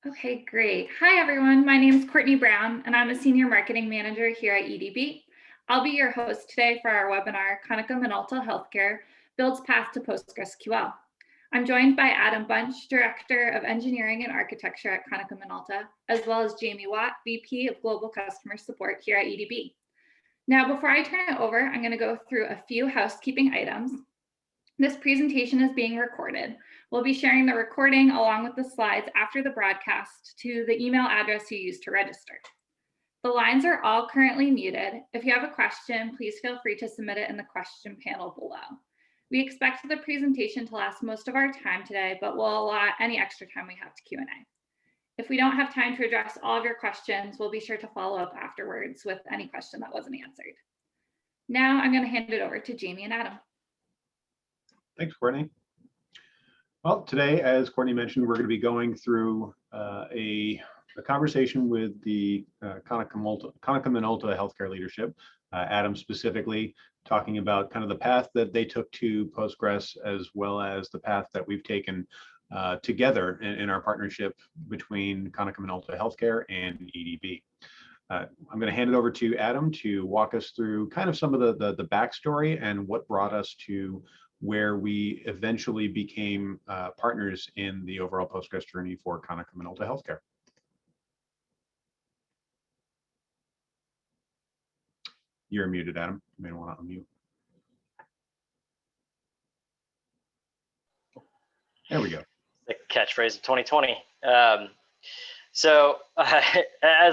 Okay, great. Hi, everyone. My name is Courtney Brown, and I'm a Senior Marketing Manager here at EDB. I'll be your host today for our webinar, Konica Minolta Healthcare Builds Path to PostgreSQL. I'm joined by Adam Bunch, Director of Engineering and Architecture at Konica Minolta, as well as Jamie Watt, VP of Global Customer Support here at EDB. Now, before I turn it over, I'm going to go through a few housekeeping items. This presentation is being recorded. We'll be sharing the recording along with the slides after the broadcast to the email address you used to register. The lines are all currently muted. If you have a question, please feel free to submit it in the question panel below. We expect the presentation to last most of our time today, but we'll allot any extra time we have to Q&A. If we don't have time to address all of your questions, we'll be sure to follow up afterwards with any question that wasn't answered. Now I'm going to hand it over to Jamie and Adam. Thanks, Courtney. Well, today, as Courtney mentioned, we're going to be going through a conversation with the Konica Minolta healthcare leadership. Adam specifically talking about kind of the path that they took to Postgres, as well as the path that we've taken together in our partnership between Konica Minolta Healthcare and EDB. I'm going to hand it over to Adam to walk us through kind of some of the backstory and what brought us to where we eventually became partners in the overall Postgres journey for Konica Minolta Healthcare. You're muted, Adam. You may want to unmute. There we go. The catchphrase of 2020. As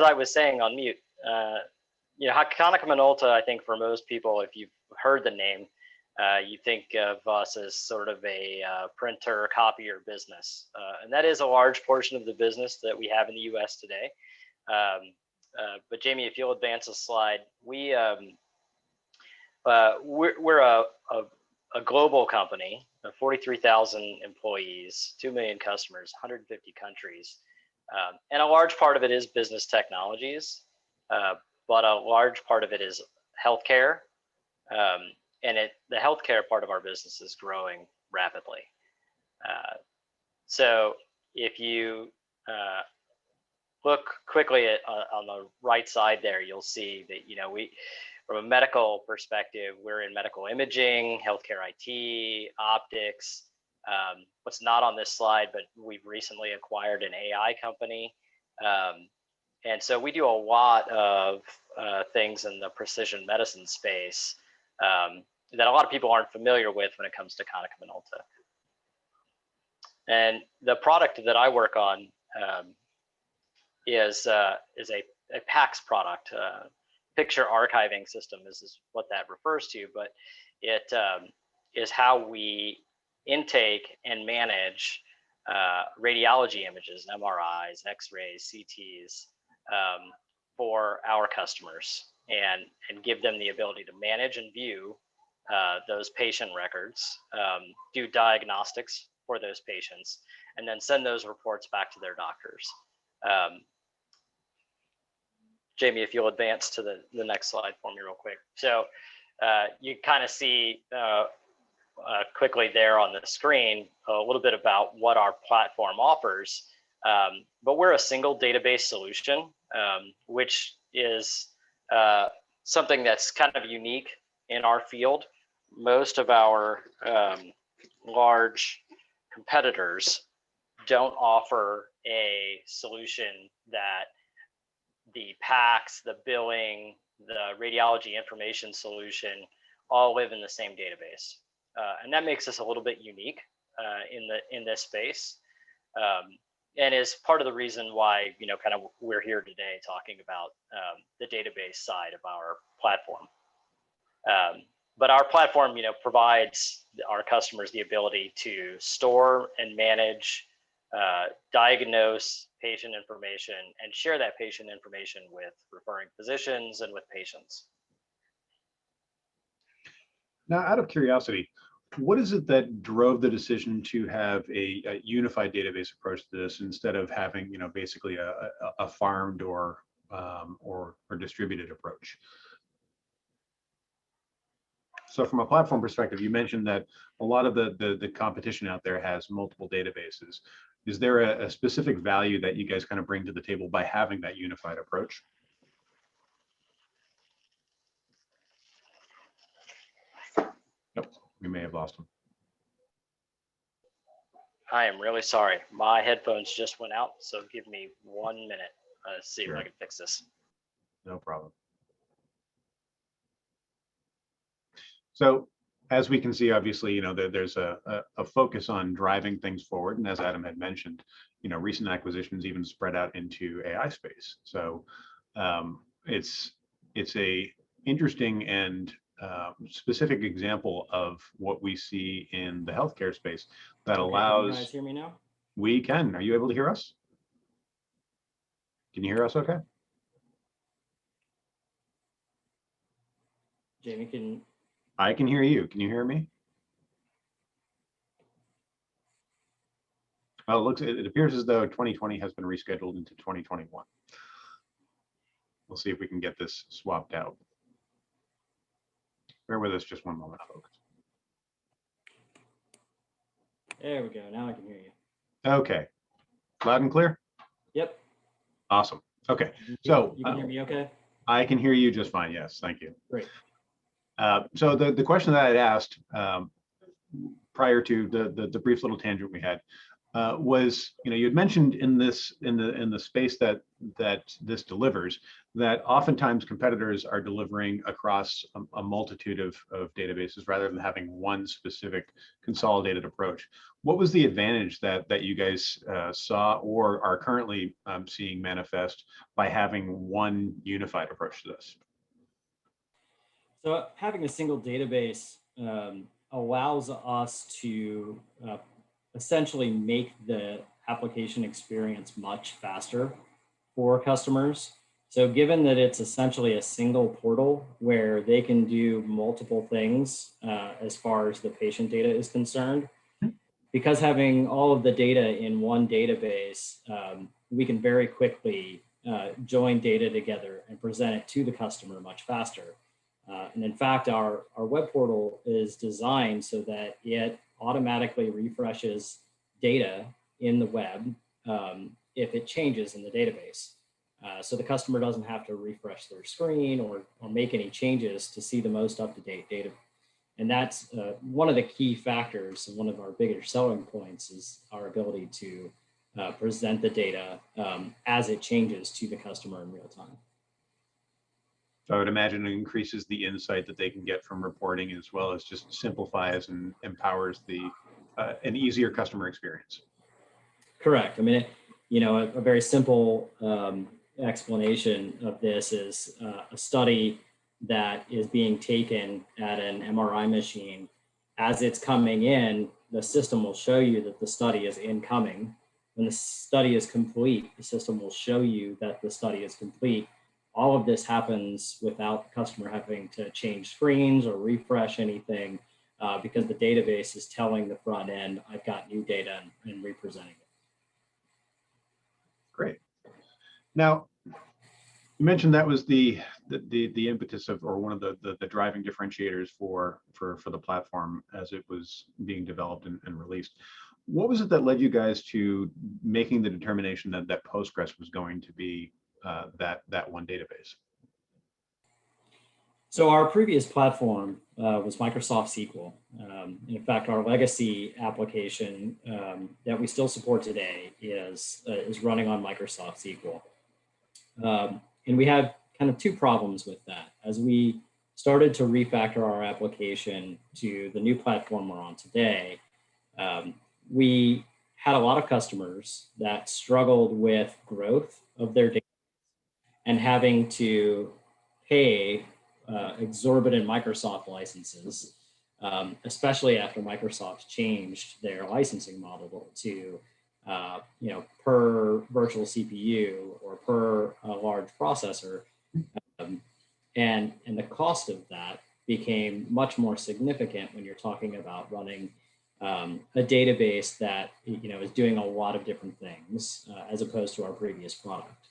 I was saying on mute, Konica Minolta, I think for most people, if you've heard the name, you think of us as sort of a printer copier business, and that is a large portion of the business that we have in the U.S. today. But Jamie, if you'll advance a slide, we're a global company of 43,000 employees, 2 million customers, 150 countries, and a large part of it is business technologies, but a large part of it is healthcare. And the healthcare part of our business is growing rapidly. So if you look quickly at on the right side there, you'll see that we, from a medical perspective, we're in medical imaging, healthcare IT, optics. What's not on this slide, but we've recently acquired an AI company. And so we do a lot of things in the precision medicine space that a lot of people aren't familiar with when it comes to Konica Minolta. And the product that I work on is a PACS product. Picture archiving system is what that refers to, but it is how we intake and manage radiology images, MRIs, X-rays, CTs for our customers, and give them the ability to manage and view those patient records, do diagnostics for those patients, and then send those reports back to their doctors. Jamie, if you'll advance to the next slide for me real quick. So you kind of see quickly there on the screen a little bit about what our platform offers, but we're a single database solution, which is something that's kind of unique in our field. Most of our large competitors don't offer a solution that the PACS, the billing, the radiology information solution all live in the same database. And that makes us a little bit unique in this space, and is part of the reason why kind of we're here today talking about the database side of our platform. But our platform provides our customers the ability to store and manage, diagnose patient information, and share that patient information with referring physicians and with patients. Now, out of curiosity, what is it that drove the decision to have a unified database approach to this instead of having, basically a farmed or distributed approach? So from a platform perspective, you mentioned that a lot of the competition out there has multiple databases. Is there a specific value that you guys kind of bring to the table by having that unified approach? Yep, we may have lost him. I am really sorry. My headphones just went out, so give me 1 minute. See if I can fix this. No problem. So as we can see, obviously, there's a focus on driving things forward. And as Adam had mentioned, recent acquisitions even spread out into AI space. So it's a interesting and specific example of what we see in the healthcare space that allows. Can you guys hear me now? We can. Are you able to hear us? Can you hear us okay? Jamie, I can hear you. Can you hear me? Oh, it appears as though 2020 has been rescheduled into 2021. We'll see if we can get this swapped out. Bear with us just one moment, folks. There we go. Now I can hear you. Okay. Loud and clear? Yep. Awesome. Okay. So you can hear me okay? I can hear you just fine. Yes. Thank you. Great. So the question that I'd asked prior to the brief little tangent we had was, you had mentioned in the space that this delivers, that oftentimes competitors are delivering across a multitude of databases rather than having one specific consolidated approach. What was the advantage that you guys saw or are currently seeing manifest by having one unified approach to this? So having a single database allows us to essentially make the application experience much faster for customers. So given that it's essentially a single portal where they can do multiple things as far as the patient data is concerned, because having all of the data in one database, we can very quickly join data together and present it to the customer much faster. And in fact, our web portal is designed so that it automatically refreshes data in the web if it changes in the database. So the customer doesn't have to refresh their screen or make any changes to see the most up-to-date data. And that's one of the key factors, and one of our bigger selling points is our ability to present the data as it changes to the customer in real time. So I would imagine it increases the insight that they can get from reporting, as well as just simplifies and empowers an easier customer experience. Correct. I mean, a very simple explanation of this is a study that is being taken at an MRI machine. As it's coming in, the system will show you that the study is incoming. When the study is complete, the system will show you that the study is complete. All of this happens without the customer having to change screens or refresh anything because the database is telling the front end, I've got new data and representing it. Great. Now, you mentioned that was the impetus of, or one of the driving differentiators for the platform as it was being developed and released. What was it that led you guys to making the determination that Postgres was going to be that one database? So our previous platform was Microsoft SQL. In fact, our legacy application that we still support today is running on Microsoft SQL. And we had kind of two problems with that. As we started to refactor our application to the new platform we're on today, we had a lot of customers that struggled with growth of their data and having to pay exorbitant Microsoft licenses, especially after Microsoft changed their licensing model to per virtual CPU or per large processor, and the cost of that became much more significant when you're talking about running a database that is doing a lot of different things as opposed to our previous product.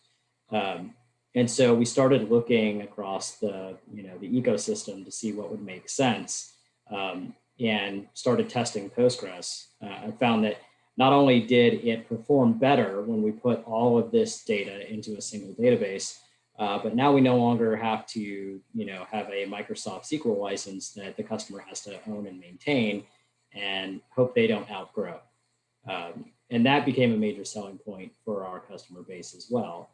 And so we started looking across the ecosystem to see what would make sense. and started testing Postgres, I found that not only did it perform better when we put all of this data into a single database, but now we no longer have to, have a Microsoft SQL license that the customer has to own and maintain and hope they don't outgrow. And that became a major selling point for our customer base as well,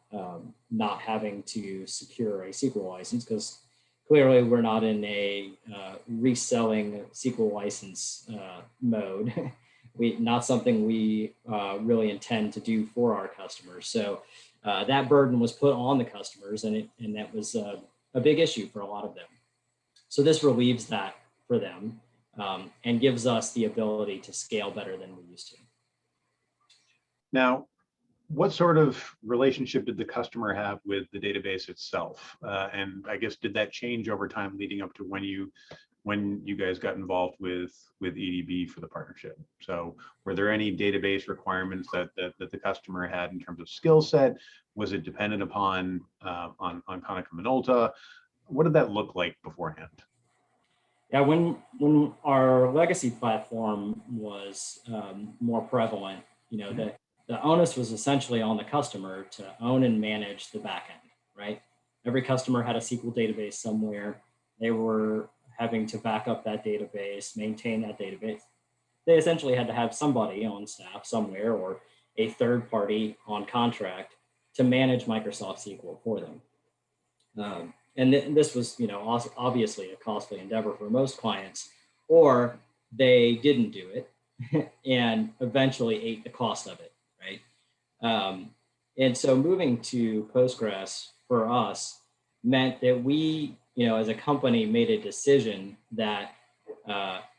not having to secure a SQL license, because clearly we're not in a reselling SQL license mode. Not something we really intend to do for our customers. So that burden was put on the customers, and that was a big issue for a lot of them. So this relieves that for them and gives us the ability to scale better than we used to. Now, what sort of relationship did the customer have with the database itself? And I guess, did that change over time leading up to when you guys got involved with EDB for the partnership? So were there any database requirements that the customer had in terms of skill set? Was it dependent upon on Konica Minolta? What did that look like beforehand? Yeah, when our legacy platform was more prevalent, the onus was essentially on the customer to own and manage the backend, right? Every customer had a SQL database somewhere. They were having to back up that database, maintain that database. They essentially had to have somebody on staff somewhere or a third party on contract to manage Microsoft SQL for them. And this was, obviously a costly endeavor for most clients, or they didn't do it and eventually ate the cost of it, right? And so moving to Postgres for us meant that we, as a company, made a decision that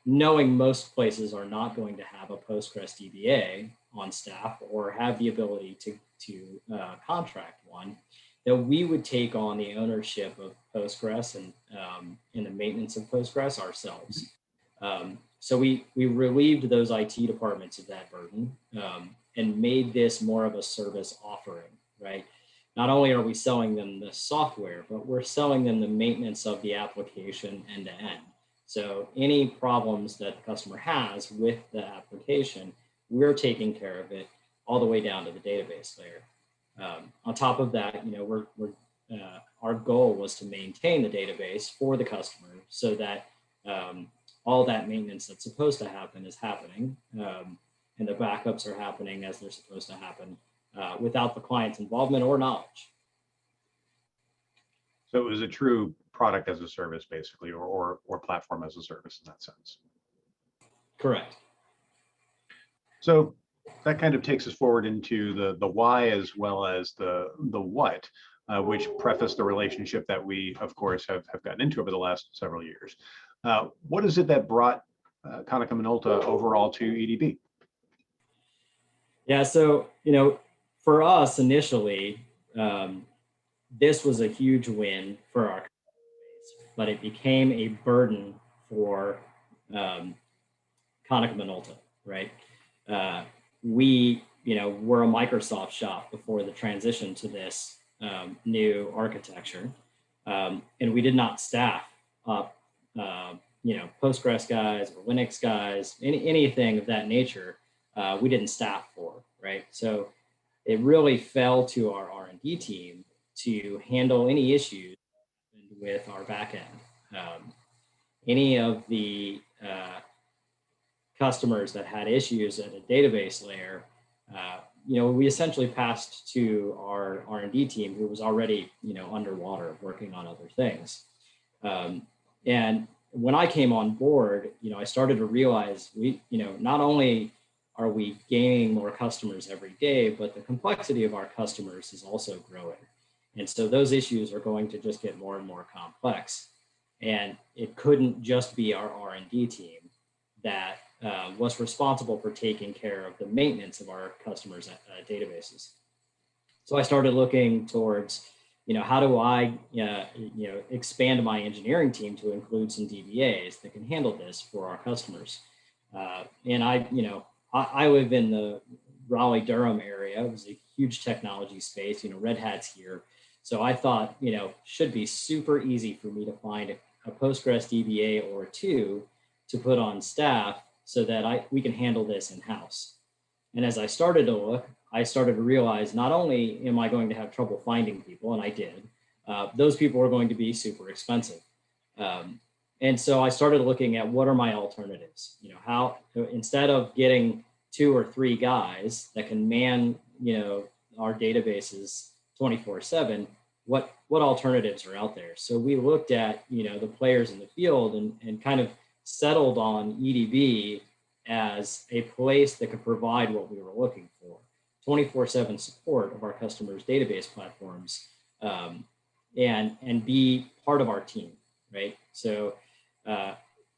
knowing most places are not going to have a Postgres DBA on staff or have the ability to contract one, that we would take on the ownership of Postgres and the maintenance of Postgres ourselves. So we relieved those IT departments of that burden and made this more of a service offering, right? Not only are we selling them the software, but we're selling them the maintenance of the application end to end. So any problems that the customer has with the application, we're taking care of it all the way down to the database layer. On top of that, our goal was to maintain the database for the customer so that all that maintenance that's supposed to happen is happening, and the backups are happening as they're supposed to happen without the client's involvement or knowledge. So it was a true product as a service, basically, or platform as a service in that sense. Correct. So that kind of takes us forward into the why as well as the what, which preface the relationship that we, of course, have gotten into over the last several years. What is it that brought Konica Minolta overall to EDB? Yeah, so, for us initially, this was a huge win for our companies, but it became a burden for Konica Minolta, right? We, were a Microsoft shop before the transition to this new architecture, and we did not staff up, Postgres guys or Linux guys, anything of that nature. We didn't staff for, right? So it really fell to our R&D team to handle any issues with our backend. Any of the customers that had issues at a database layer, we essentially passed to our R&D team, who was already, underwater working on other things. And when I came on board, I started to realize we, not only are we gaining more customers every day, but the complexity of our customers is also growing. And so those issues are going to just get more and more complex. And it couldn't just be our R&D team that was responsible for taking care of the maintenance of our customers' databases. So I started looking towards, how do I, expand my engineering team to include some DBAs that can handle this for our customers. And I live in the Raleigh-Durham area. It was a huge technology space, Red Hat's here. So I thought, should be super easy for me to find a Postgres DBA or two to put on staff so that we can handle this in-house. And as I started to look, I started to realize not only am I going to have trouble finding people, and I did, those people are going to be super expensive. And so I started looking at what are my alternatives. How, instead of getting 2 or 3 guys that can man, our databases 24/7, what alternatives are out there? So we looked at, the players in the field and kind of settled on EDB as a place that could provide what we were looking for: 24/7 support of our customers' database platforms, and be part of our team, right? So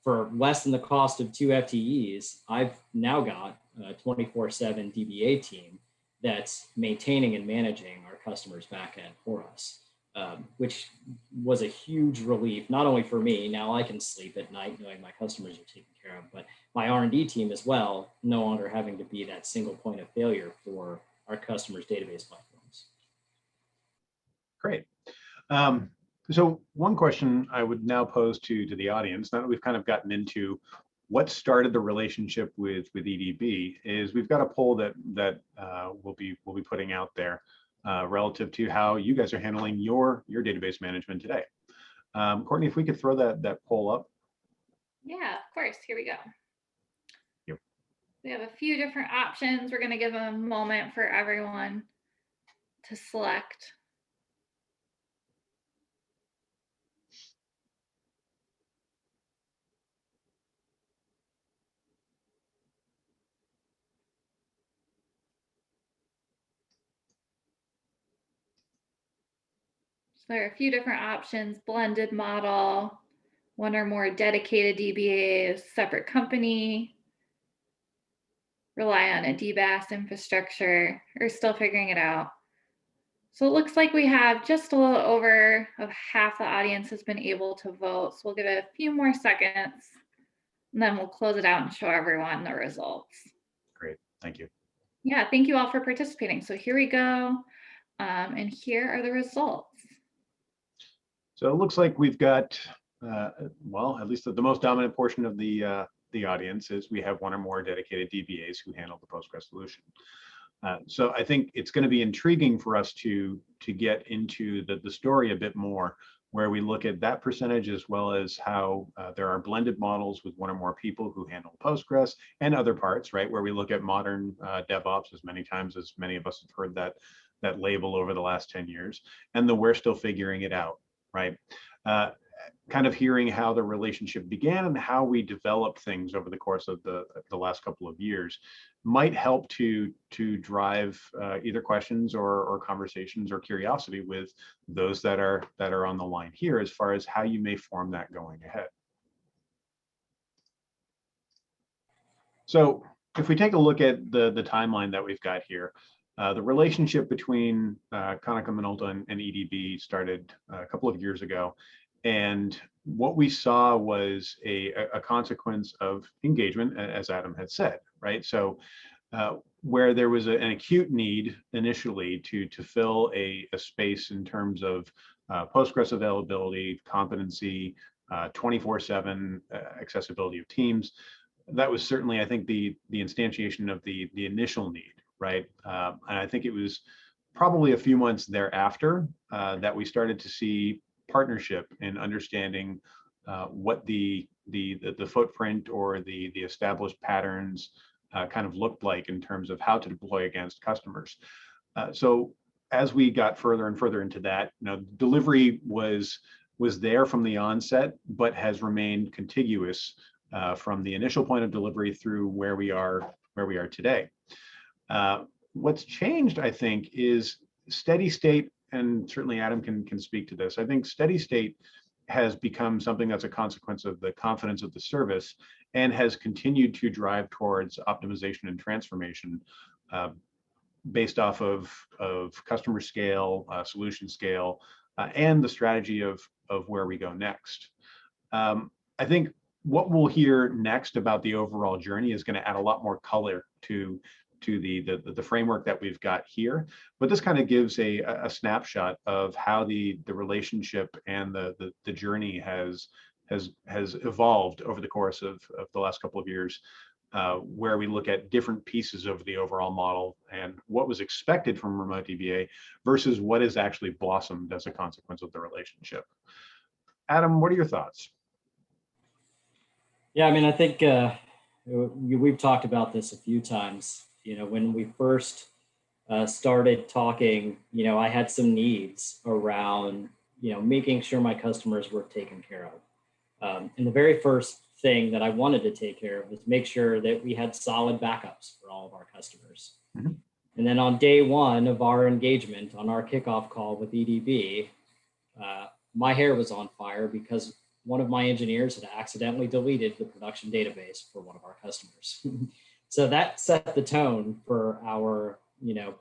for less than the cost of 2 FTEs, I've now got a 24/7 DBA team that's maintaining and managing our customers' backend for us, which was a huge relief, not only for me. Now I can sleep at night knowing my customers are taken care of, but my R&D team as well, no longer having to be that single point of failure for our customers' database platforms. Great. So one question I would now pose to the audience, now that we've kind of gotten into what started the relationship with EDB, is we've got a poll that we'll be putting out there relative to how you guys are handling your database management today. Courtney, if we could throw that poll up. Yeah, of course. Here we go. Yep. We have a few different options. We're going to give a moment for everyone to select. So there are a few different options: blended model, 1 or more dedicated DBAs, separate company, rely on a DBaaS infrastructure, or still figuring it out. So it looks like we have just a little over of half the audience has been able to vote. So we'll give it a few more seconds, and then we'll close it out and show everyone the results. Great, thank you. Yeah, thank you all for participating. So here we go, and here are the results. So it looks like we've got, well, at least the most dominant portion of the audience is we have 1 or more dedicated DBAs who handle the Postgres solution. So I think it's going to be intriguing for us to get into the story a bit more, where we look at that percentage, as well as how there are blended models with 1 or more people who handle Postgres, and other parts, right, where we look at modern DevOps, as many times as many of us have heard that label over the last 10 years, and we're still figuring it out, right? Kind of hearing how the relationship began and how we developed things over the course of the last couple of years might help to drive either questions or conversations or curiosity with those that are on the line here, as far as how you may form that going ahead. So if we take a look at the timeline that we've got here, the relationship between Konica Minolta and EDB started a couple of years ago. And what we saw was a consequence of engagement, as Adam had said, right? So where there was an acute need initially to fill a space in terms of Postgres availability, competency, 24/7 accessibility of teams, that was certainly, I think, the instantiation of the initial need, right? And I think it was probably a few months thereafter that we started to see partnership in understanding what the footprint or the established patterns kind of looked like in terms of how to deploy against customers. So as we got further and further into that, delivery was there from the onset, but has remained contiguous from the initial point of delivery through where we are today. What's changed, I think, is steady state, and certainly Adam can speak to this. I think steady state has become something that's a consequence of the confidence of the service, and has continued to drive towards optimization and transformation based off of customer scale, solution scale, and the strategy of where we go next. I think what we'll hear next about the overall journey is going to add a lot more color to the framework that we've got here, but this kind of gives a snapshot of how the relationship and the journey has has evolved over the course of the last couple of years, where we look at different pieces of the overall model and what was expected from remote DBA versus what has actually blossomed as a consequence of the relationship. Adam, what are your thoughts? Yeah, I mean, I think we've talked about this a few times. When we first started talking, I had some needs around, making sure my customers were taken care of. And the very first thing that I wanted to take care of was make sure that we had solid backups for all of our customers. Mm-hmm. And then on day one of our engagement, on our kickoff call with EDB, my hair was on fire because one of my engineers had accidentally deleted the production database for one of our customers. So that set the tone for our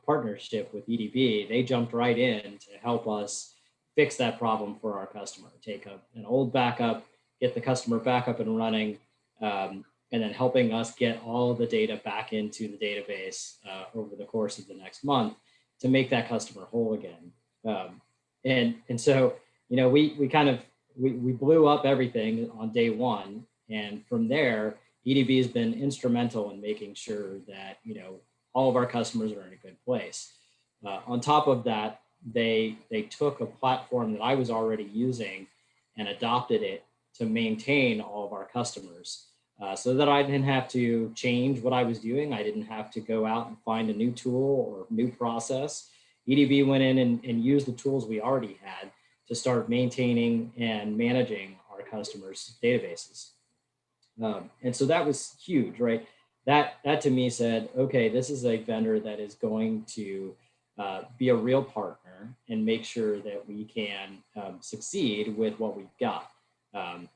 partnership with EDB. They jumped right in to help us fix that problem for our customer, take an old backup, get the customer back up and running, and then helping us get all of the data back into the database over the course of the next month to make that customer whole again. And so, we blew up everything on day one. And from there, EDB has been instrumental in making sure that, all of our customers are in a good place. On top of that, they took a platform that I was already using and adopted it to maintain all of our customers, so that I didn't have to change what I was doing. I didn't have to go out and find a new tool or new process. EDB went in and used the tools we already had to start maintaining and managing our customers' databases. And so that was huge, right? That to me said, okay, this is a vendor that is going to be a real partner and make sure that we can succeed with what we've got,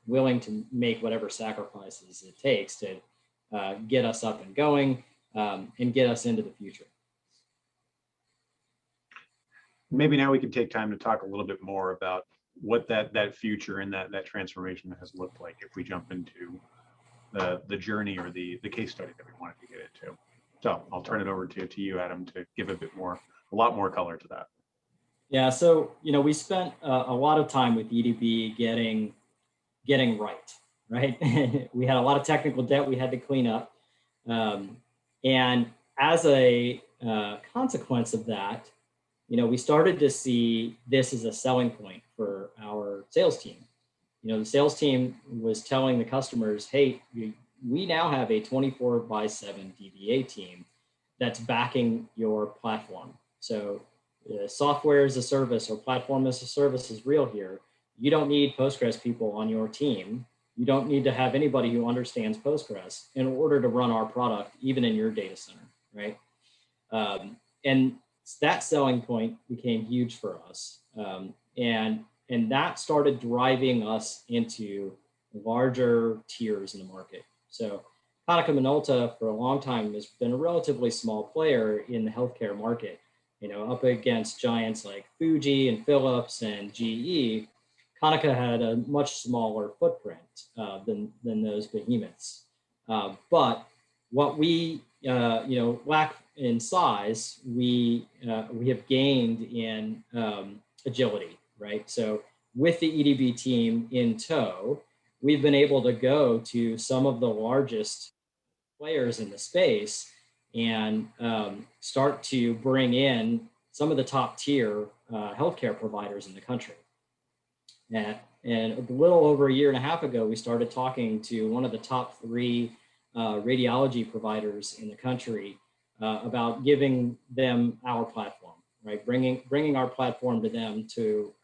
willing to make whatever sacrifices it takes to get us up and going and get us into the future. Maybe now we can take time to talk a little bit more about what that future and that transformation has looked like if we jump into the journey or the case study that we wanted to get into. So I'll turn it over to you, Adam, to give a lot more color to that. Yeah, so we spent a lot of time with EDB getting right. We had a lot of technical debt we had to clean up, and as a consequence of that, we started to see this as a selling point for our sales team. The sales team was telling the customers, hey, we now have a 24/7 DBA team that's backing your platform. So software as a service or platform as a service is real here. You don't need Postgres people on your team. You don't need to have anybody who understands Postgres in order to run our product, even in your data center, right? And that selling point became huge for us. And that started driving us into larger tiers in the market. So Konica Minolta for a long time has been a relatively small player in the healthcare market, up against giants like Fuji and Philips and GE. Konica had a much smaller footprint than those behemoths. But what we lack in size, we have gained in agility, right? So with the EDB team in tow, we've been able to go to some of the largest players in the space and start to bring in some of the top tier healthcare providers in the country. And a little over a year and a half ago, we started talking to one of the top 3 radiology providers in the country about giving them our platform, right? Bringing our platform to them to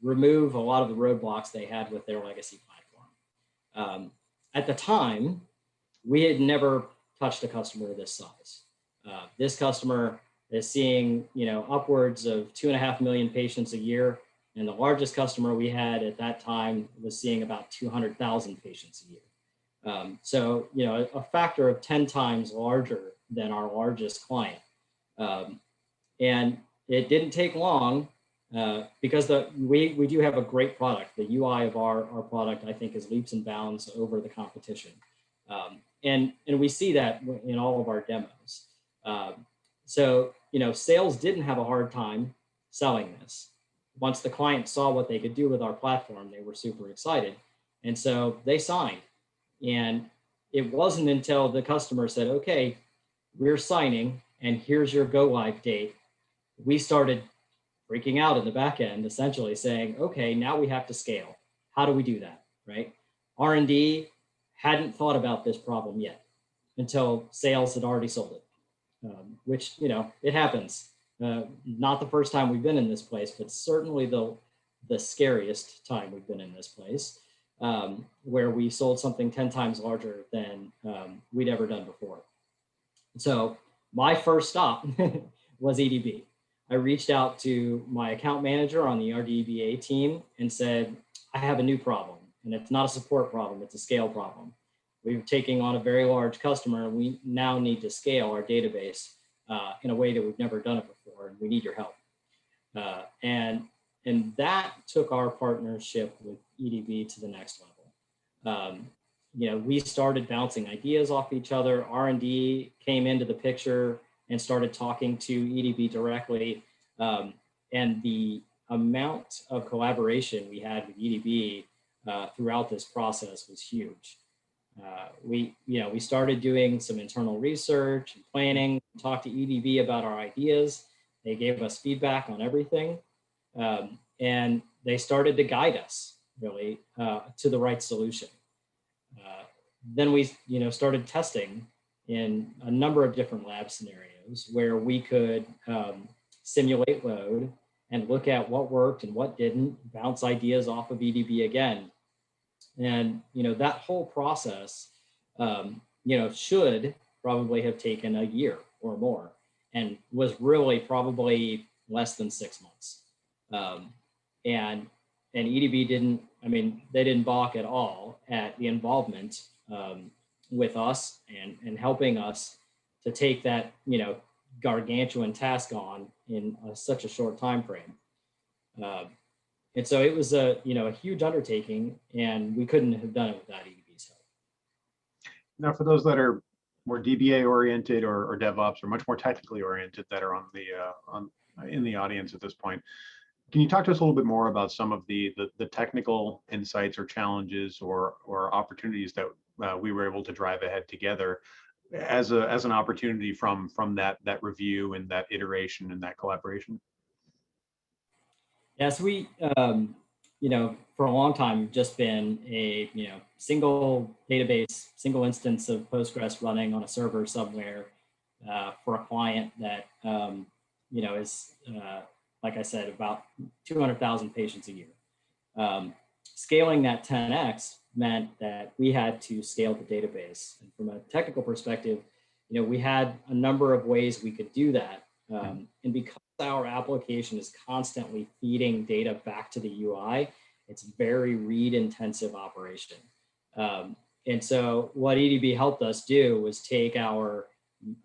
remove a lot of the roadblocks they had with their legacy platform. At the time, we had never touched a customer this size. This customer is seeing, upwards of 2.5 million patients a year. And the largest customer we had at that time was seeing about 200,000 patients a year. So, a factor of 10 times larger than our largest client. And it didn't take long because we do have a great product. The UI of our product, I think, is leaps and bounds over the competition. And we see that in all of our demos. So, sales didn't have a hard time selling this. Once the client saw what they could do with our platform, they were super excited. And so they signed. And it wasn't until the customer said, okay, we're signing and here's your go live date, we started freaking out in the back end, essentially saying, okay, now we have to scale. How do we do that, right? R&D hadn't thought about this problem yet until sales had already sold it, which, it happens. Not the first time we've been in this place, but certainly the scariest time we've been in this place, where we sold something 10 times larger than we'd ever done before. So my first stop was EDB. I reached out to my account manager on the RDBA team and said, I have a new problem, and it's not a support problem, it's a scale problem. We're taking on a very large customer, and we now need to scale our database in a way that we've never done it before, and we need your help. And that took our partnership with EDB to the next level. We started bouncing ideas off each other. R&D came into the picture and started talking to EDB directly. And the amount of collaboration we had with EDB throughout this process was huge. We started doing some internal research and planning, talked to EDB about our ideas. They gave us feedback on everything. And they started to guide us really to the right solution. Then we started testing in a number of different lab scenarios where we could simulate load and look at what worked and what didn't, bounce ideas off of EDB again. And that whole process should probably have taken a year or more, and was really probably less than 6 months. And EDB they didn't balk at all at the involvement with us and helping us to take that gargantuan task on in such a short time frame. And so it was a huge undertaking, and we couldn't have done it without EDB's help. Now, for those that are more DBA oriented or DevOps or much more technically oriented that are in the audience at this point, can you talk to us a little bit more about some of the technical insights or challenges or opportunities that we were able to drive ahead together as an opportunity from that review and that iteration and that collaboration? Yes, we for a long time just been a single database, single instance of Postgres running on a server somewhere for a client that is like I said, about 200,000 patients a year. Scaling that 10x meant that we had to scale the database. And from a technical perspective, we had a number of ways we could do that. And because our application is constantly feeding data back to the UI, it's very read intensive operation. And so what EDB helped us do was take our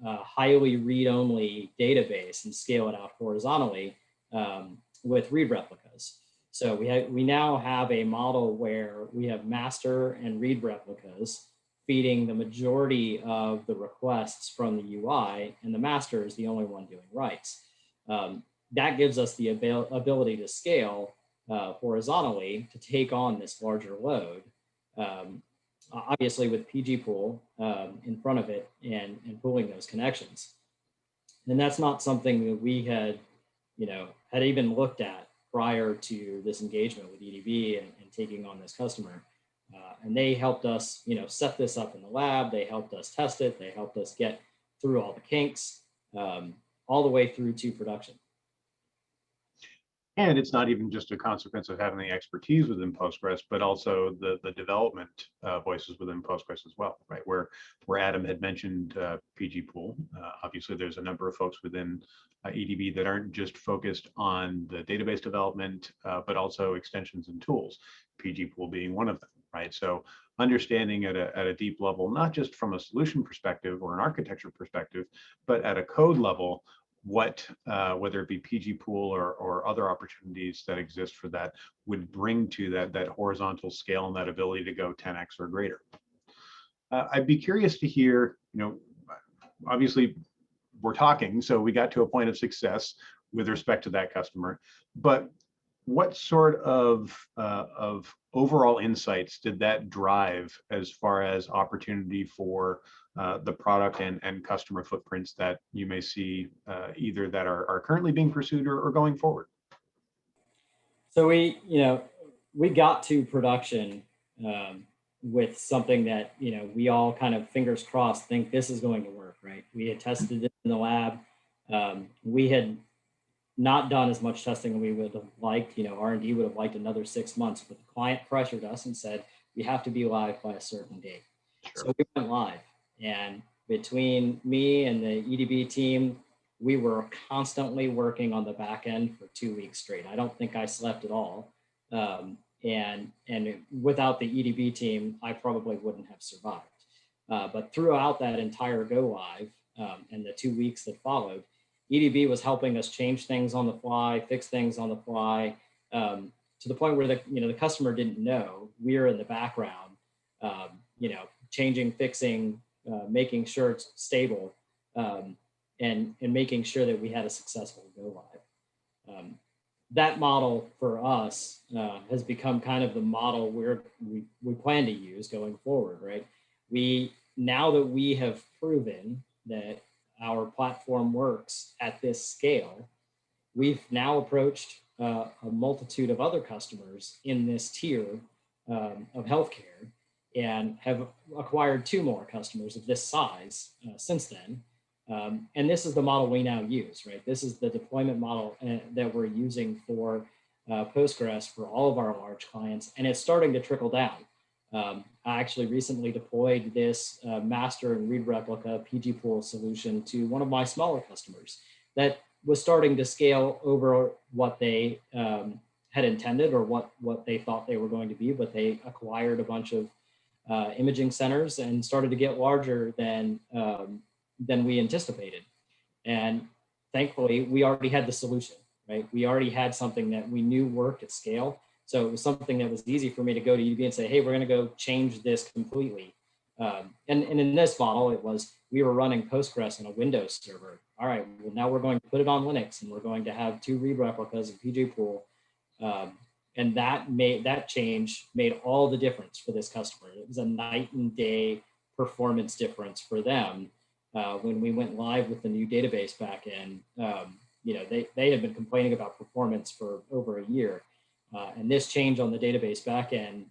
highly read-only database and scale it out horizontally with read replicas. So we now have a model where we have master and read replicas feeding the majority of the requests from the UI, and the master is the only one doing writes. That gives us the ability to scale horizontally to take on this larger load, obviously with PG pool in front of it and pooling those connections. And that's not something that we had even looked at prior to this engagement with EDB and taking on this customer. And they helped us, set this up in the lab. They helped us test it. They helped us get through all the kinks, all the way through to production. And it's not even just a consequence of having the expertise within Postgres, but also the development voices within Postgres as well, right? Where Adam had mentioned PG pool. Obviously, there's a number of folks within EDB that aren't just focused on the database development, but also extensions and tools. PG pool being one of them, right? So understanding at a deep level, not just from a solution perspective or an architecture perspective, but at a code level, what whether it be PG pool or other opportunities that exist for that would bring to that horizontal scale and that ability to go 10x or greater. I'd be curious to hear, obviously we're talking, so we got to a point of success with respect to that customer, but what sort of overall insights did that drive as far as opportunity for the product and customer footprints that you may see either that are currently being pursued or going forward? So we got to production with something that, we all kind of fingers crossed think this is going to work, right? We had tested it in the lab. We had not done as much testing as we would have liked. R&D would have liked another 6 months, but the client pressured us and said, we have to be live by a certain date. Sure. So we went live. And between me and the EDB team, we were constantly working on the back end for 2 weeks straight. I don't think I slept at all. And without the EDB team, I probably wouldn't have survived. But throughout that entire go live and the 2 weeks that followed, EDB was helping us change things on the fly, fix things on the fly, to the point where the customer didn't know. We were in the background, changing, fixing, making sure it's stable, and making sure that we had a successful go live. That model for us has become kind of the model we plan to use going forward, right? Now that we have proven that our platform works at this scale, we've now approached a multitude of other customers in this tier of healthcare and have acquired 2 more customers of this size since then. And this is the model we now use, right? This is the deployment model that we're using for Postgres for all of our large clients, and it's starting to trickle down. I actually recently deployed this master and read replica PG pool solution to one of my smaller customers that was starting to scale over what they had intended or what they thought they were going to be, but they acquired a bunch of imaging centers and started to get larger than we anticipated. And thankfully, we already had the solution, right? We already had something that we knew worked at scale. So it was something that was easy for me to go to EDB and say, hey, we're going to go change this completely. And in this model, it was, we were running Postgres on a Windows server. All right, well, now we're going to put it on Linux, and we're going to have 2 read replicas of PG pool. And that change made all the difference for this customer. It was a night and day performance difference for them. When we went live with the new database backend, they had been complaining about performance for over a year. And this change on the database backend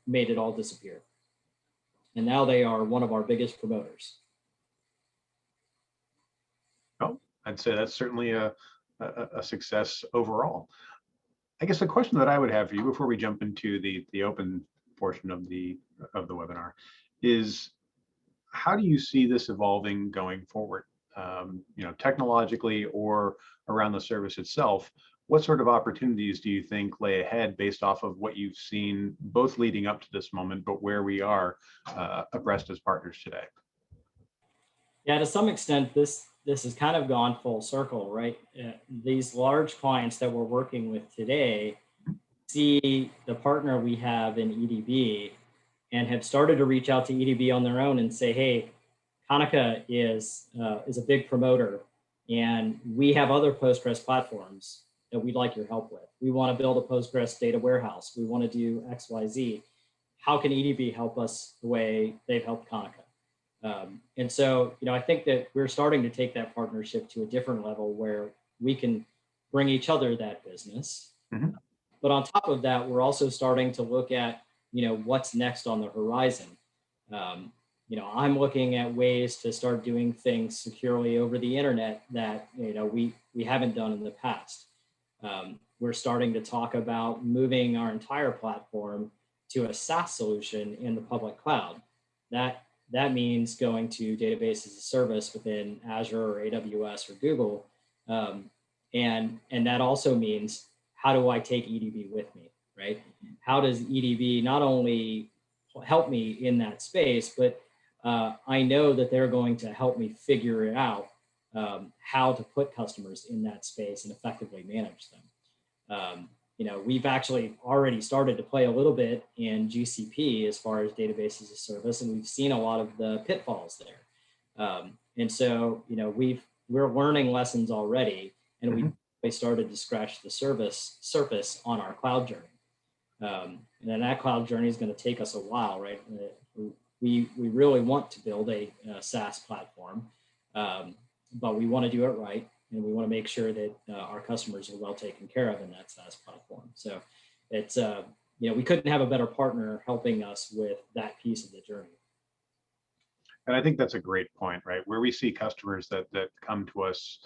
made it all disappear. And now they are one of our biggest promoters. Oh, I'd say that's certainly a success overall. I guess the question that I would have for you before we jump into the open portion of the webinar is, how do you see this evolving going forward? Technologically or around the service itself, what sort of opportunities do you think lay ahead based off of what you've seen both leading up to this moment, but where we are abreast as partners today? Yeah, to some extent, this has kind of gone full circle, right? These large clients that we're working with today see the partner we have in EDB and have started to reach out to EDB on their own and say, hey, Konica is a big promoter, and we have other Postgres platforms that we'd like your help with. We want to build a Postgres data warehouse. We want to do X, Y, Z. How can EDB help us the way they've helped Konica? And so, I think that we're starting to take that partnership to a different level where we can bring each other that business. Mm-hmm. But on top of that, we're also starting to look at, what's next on the horizon. I'm looking at ways to start doing things securely over the internet that, we haven't done in the past. We're starting to talk about moving our entire platform to a SaaS solution in the public cloud. That means going to database as a service within Azure or AWS or Google. And that also means, how do I take EDB with me, right? How does EDB not only help me in that space, but I know that they're going to help me figure it out, how to put customers in that space and effectively manage them. We've actually already started to play a little bit in GCP as far as database as a service, and we've seen a lot of the pitfalls there. And so, we're learning lessons already, and we we started to scratch the surface on our cloud journey. And then that cloud journey is going to take us a while, right? We really want to build a SaaS platform, but we want to do it right, and we want to make sure that our customers are well taken care of in that SaaS platform. So it's we couldn't have a better partner helping us with that piece of the journey. And I think that's a great point, right? Where we see customers that come to us,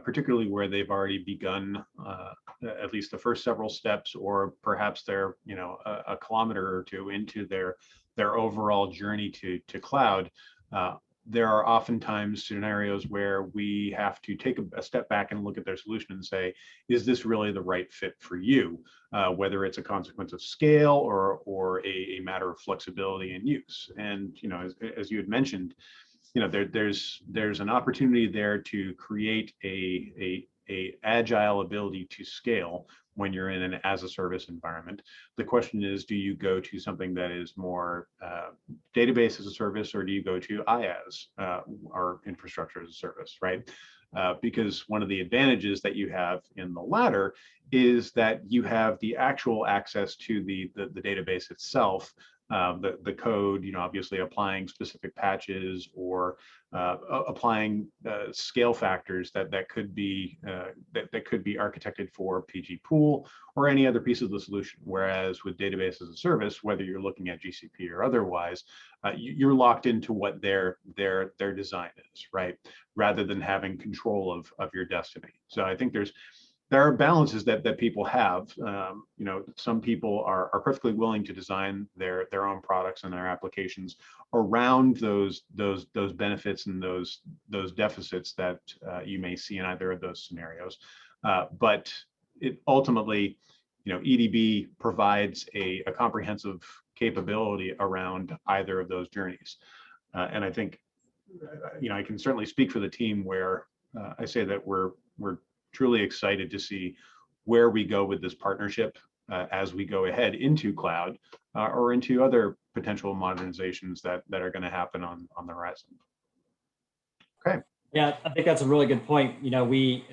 particularly where they've already begun at least the first several steps, or perhaps they're a kilometer or two into their overall journey to cloud. There are oftentimes scenarios where we have to take a step back and look at their solution and say, is this really the right fit for you? Whether it's a consequence of scale or a matter of flexibility and use. And as you had mentioned, there's an opportunity there to create a agile ability to scale when you're in an as a service environment. The question is, do you go to something that is more database as a service, or do you go to IaaS, or infrastructure as a service, right? Because one of the advantages that you have in the latter is that you have the actual access to the database itself, the code, obviously applying specific patches or applying scale factors that could be architected for PG pool or any other piece of the solution. Whereas with database as a service, whether you're looking at GCP or otherwise, you're locked into what their design is, right? Rather than having control of your destiny. So I think there are balances that people have. Some people are perfectly willing to design their own products and their applications around those benefits and those deficits that you may see in either of those scenarios. But it ultimately, EDB provides a comprehensive capability around either of those journeys. And I think, I can certainly speak for the team where I say that we're truly excited to see where we go with this partnership as we go ahead into cloud or into other potential modernizations that are going to happen on the horizon. Okay. Yeah, I think that's a really good point. We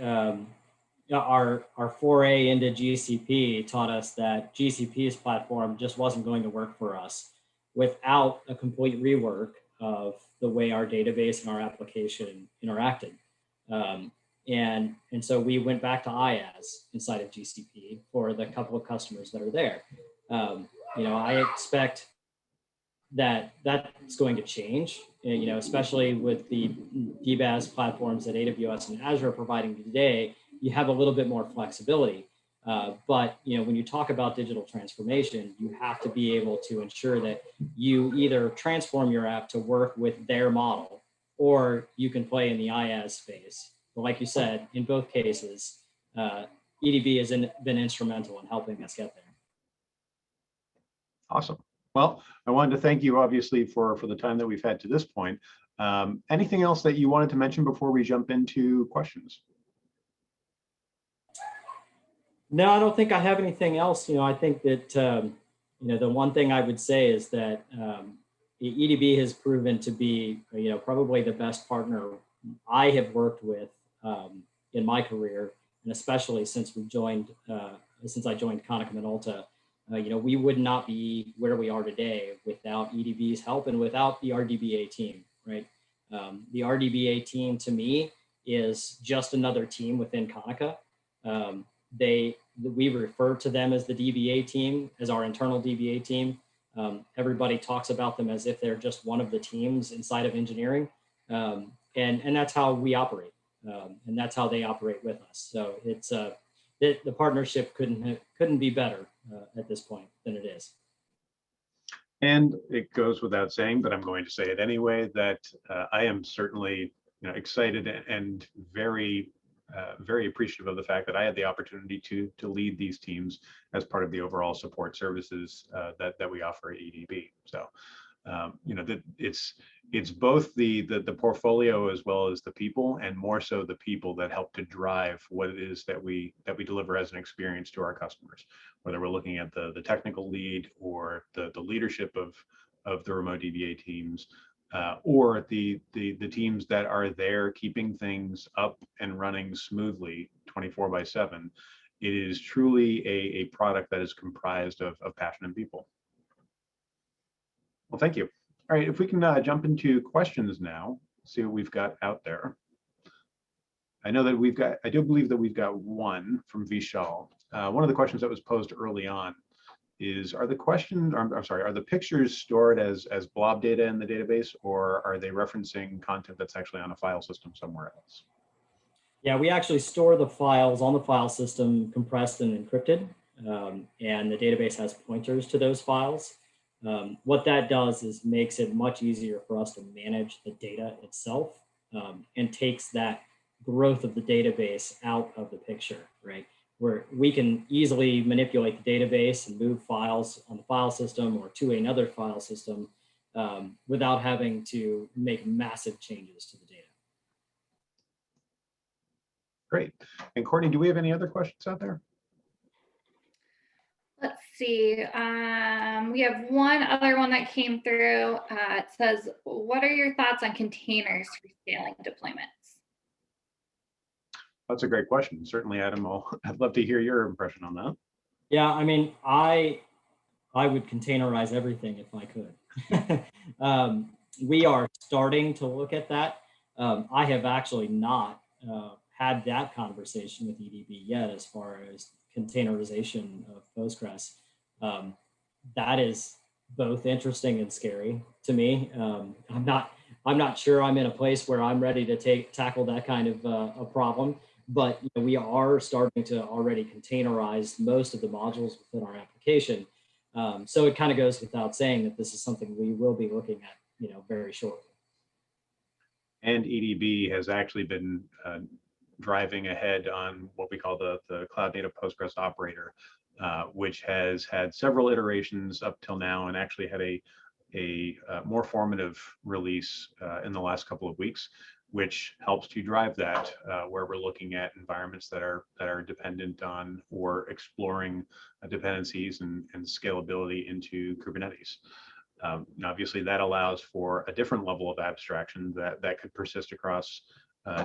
our foray into GCP taught us that GCP's platform just wasn't going to work for us without a complete rework of the way our database and our application interacted. And so we went back to IaaS inside of GCP for the couple of customers that are there. I expect that that's going to change, especially with the DBaaS platforms that AWS and Azure are providing today. You have a little bit more flexibility. But when you talk about digital transformation, you have to be able to ensure that you either transform your app to work with their model, or you can play in the IaaS space. But like you said, in both cases, EDB has been instrumental in helping us get there. Awesome. Well, I wanted to thank you, obviously, for the time that we've had to this point. Anything else that you wanted to mention before we jump into questions? No, I don't think I have anything else. I think that, the one thing I would say is that EDB has proven to be, probably the best partner I have worked with in my career, and especially since I joined Konica Minolta. We would not be where we are today without EDB's help and without the RDBA team, right? The RDBA team, to me, is just another team within Konica. We refer to them as the DBA team, as our internal DBA team. Everybody talks about them as if they're just one of the teams inside of engineering, and that's how we operate, and that's how they operate with us. So it's the partnership couldn't be better at this point than it is. And it goes without saying, but I'm going to say it anyway, that I am certainly excited and very appreciative of the fact that I had the opportunity to lead these teams as part of the overall support services that we offer at EDB. So that it's both the portfolio as well as the people, and more so the people that help to drive what it is that we deliver as an experience to our customers, whether we're looking at the technical lead or the leadership of the remote DBA teams. or the teams that are there keeping things up and running smoothly 24/7. It is truly a product that is comprised of passionate people. Well, thank you. All right, if we can jump into questions now, see what we've got out there. I know that I do believe that we've got one from Vishal. One of the questions that was posed early on is, are the pictures stored as blob data in the database, or are they referencing content that's actually on a file system somewhere else? Yeah, we actually store the files on the file system compressed and encrypted, and the database has pointers to those files. What that does is makes it much easier for us to manage the data itself, and takes that growth of the database out of the picture, right? Where we can easily manipulate the database and move files on the file system or to another file system without having to make massive changes to the data. Great. And Courtney, do we have any other questions out there? Let's see. We have one other one that came through. It says, what are your thoughts on containers for scaling deployments? That's a great question. Certainly, Adam, I'd love to hear your impression on that. Yeah, I mean, I would containerize everything if I could. We are starting to look at that. I have actually not had that conversation with EDB yet as far as containerization of Postgres. That is both interesting and scary to me. I'm not sure I'm in a place where I'm ready to tackle that kind of a problem, but we are starting to already containerize most of the modules within our application. So it kind of goes without saying that this is something we will be looking at, very shortly. And EDB has actually been driving ahead on what we call the Cloud Native Postgres operator, which has had several iterations up till now, and actually had a more formative release in the last couple of weeks, which helps to drive that, where we're looking at environments that are dependent on or exploring dependencies and scalability into Kubernetes. Obviously, that allows for a different level of abstraction that could persist across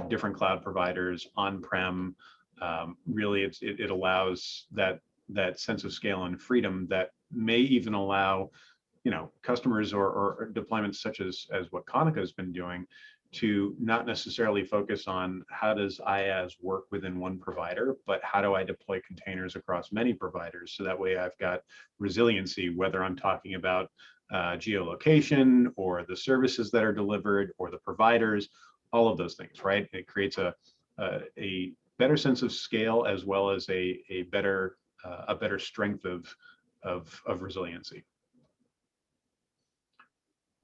different cloud providers on-prem. Really, it allows that sense of scale and freedom that may even allow customers or deployments such as what Konica has been doing to not necessarily focus on how does IaaS work within one provider, but how do I deploy containers across many providers, so that way I've got resiliency, whether I'm talking about geolocation or the services that are delivered or the providers, all of those things, right? It creates a better sense of scale, as well as a better strength of resiliency.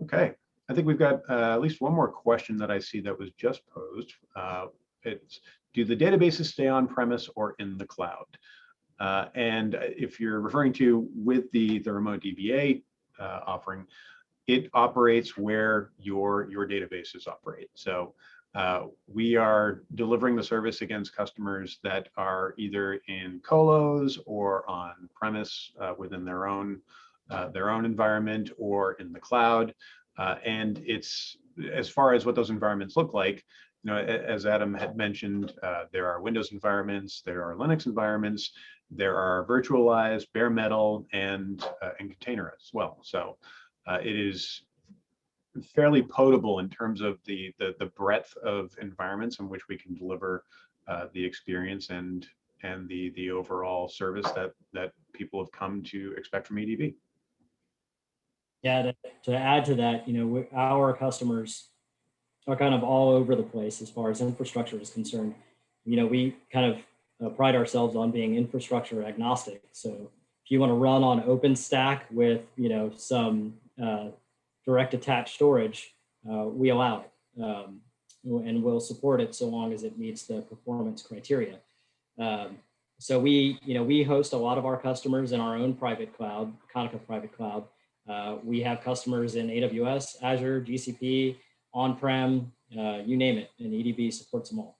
Okay, I think we've got at least one more question that I see that was just posed. It's, do the databases stay on premise or in the cloud? And if you're referring to with the remote DBA offering, it operates where your databases operate. So we are delivering the service against customers that are either in colos or on premise within their own environment, or in the cloud. And it's, as far as what those environments look like, as Adam had mentioned, there are Windows environments, there are Linux environments, there are virtualized, bare metal, and container as well. So it is fairly potable in terms of the breadth of environments in which we can deliver the experience and the overall service that people have come to expect from EDB. Yeah, to add to that, our customers are kind of all over the place as far as infrastructure is concerned. We kind of pride ourselves on being infrastructure agnostic. So if you want to run on OpenStack with, some direct attached storage, we allow it, and we'll support it so long as it meets the performance criteria. So we host a lot of our customers in our own private cloud, Konica private cloud. We have customers in AWS, Azure, GCP, on-prem, you name it, and EDB supports them all.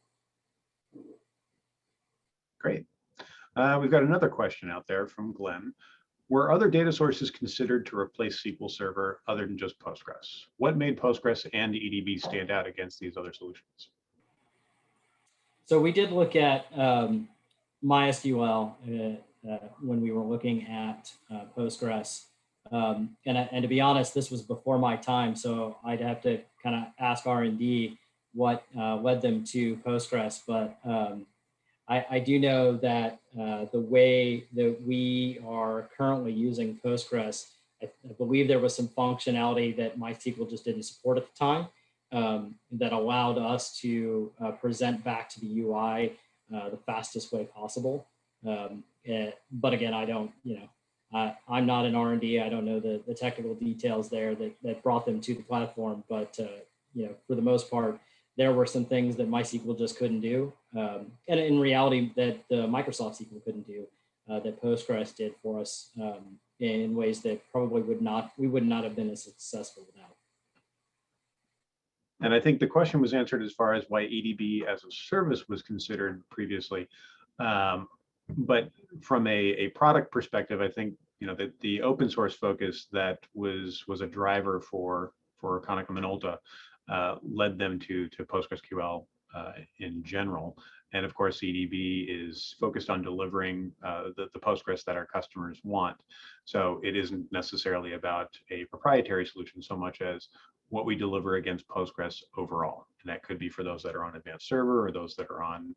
Great. We've got another question out there from Glenn. Were other data sources considered to replace SQL Server other than just Postgres? What made Postgres and EDB stand out against these other solutions? So we did look at MySQL when we were looking at Postgres. And to be honest, this was before my time, so I'd have to kind of ask R&D what led them to Postgres. But I do know that the way that we are currently using Postgres, I believe there was some functionality that MySQL just didn't support at the time that allowed us to present back to the UI the fastest way possible. But again, I don't, I'm not an R&D. I don't know the technical details there that brought them to the platform. But for the most part, there were some things that MySQL just couldn't do, and in reality, that the Microsoft SQL couldn't do, that Postgres did for us in ways that probably we would not have been as successful without. And I think the question was answered as far as why EDB as a service was considered previously. But from a product perspective, I think that the open source focus that was a driver for Konica Minolta led them to PostgreSQL in general. And of course, EDB is focused on delivering the Postgres that our customers want. So it isn't necessarily about a proprietary solution so much as what we deliver against Postgres overall. And that could be for those that are on advanced server or those that are on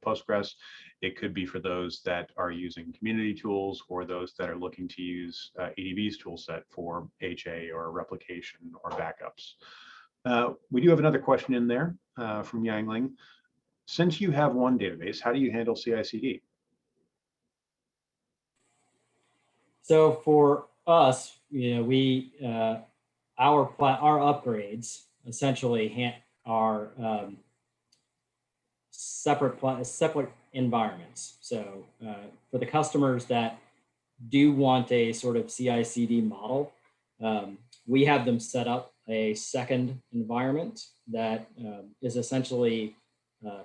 Postgres. It could be for those that are using community tools or those that are looking to use EDB's tool set for HA or replication or backups. We do have another question in there from Yangling. Since you have one database, how do you handle CI/CD? So for us, our upgrades essentially are separate environments. So for the customers that do want a sort of CI/CD model, we have them set up a second environment that is essentially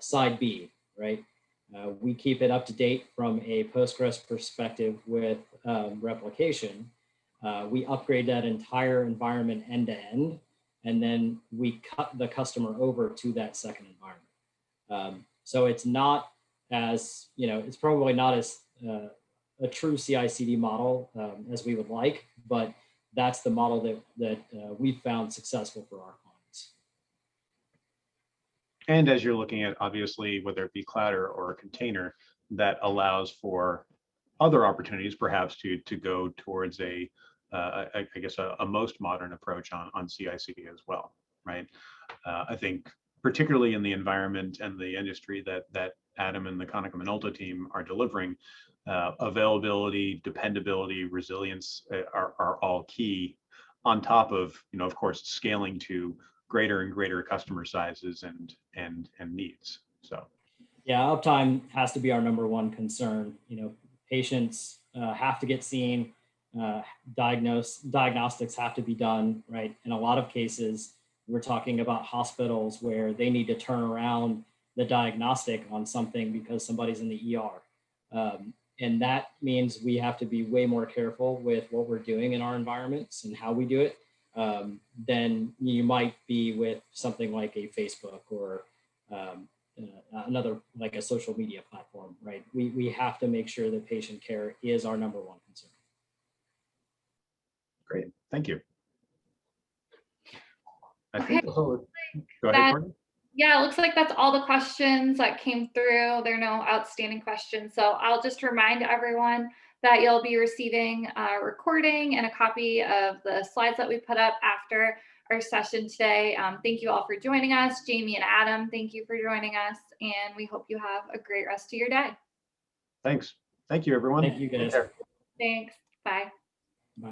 side B, right? We keep it up to date from a Postgres perspective with replication. We upgrade that entire environment end to end, and then we cut the customer over to that second environment. So it's not as, it's probably not as a true CI/CD model as we would like, but that's the model that we've found successful for our clients. And as you're looking at, obviously, whether it be cloud or a container, that allows for other opportunities, perhaps to go towards I guess a most modern approach on CI/CD as well, right? I think particularly in the environment and the industry that Adam and the Konica Minolta team are delivering, availability, dependability, resilience are all key, on top of course, scaling to greater and greater customer sizes and needs. So yeah, uptime has to be our number one concern. Patients have to get seen, diagnostics have to be done, right? In a lot of cases, we're talking about hospitals where they need to turn around the diagnostic on something because somebody's in the ER. And that means we have to be way more careful with what we're doing in our environments and how we do it than you might be with something like a Facebook or another, like a social media platform, right? We have to make sure that patient care is our number one concern. great, thank you. I Okay. think go ahead, Courtney. Yeah, it looks like that's all the questions that came through. There are no outstanding questions. So I'll just remind everyone that you'll be receiving a recording and a copy of the slides that we put up after our session today. Thank you all for joining us. Jamie and Adam, thank you for joining us. And we hope you have a great rest of your day. Thanks. Thank you, everyone. Thank you, guys. Thanks. Bye.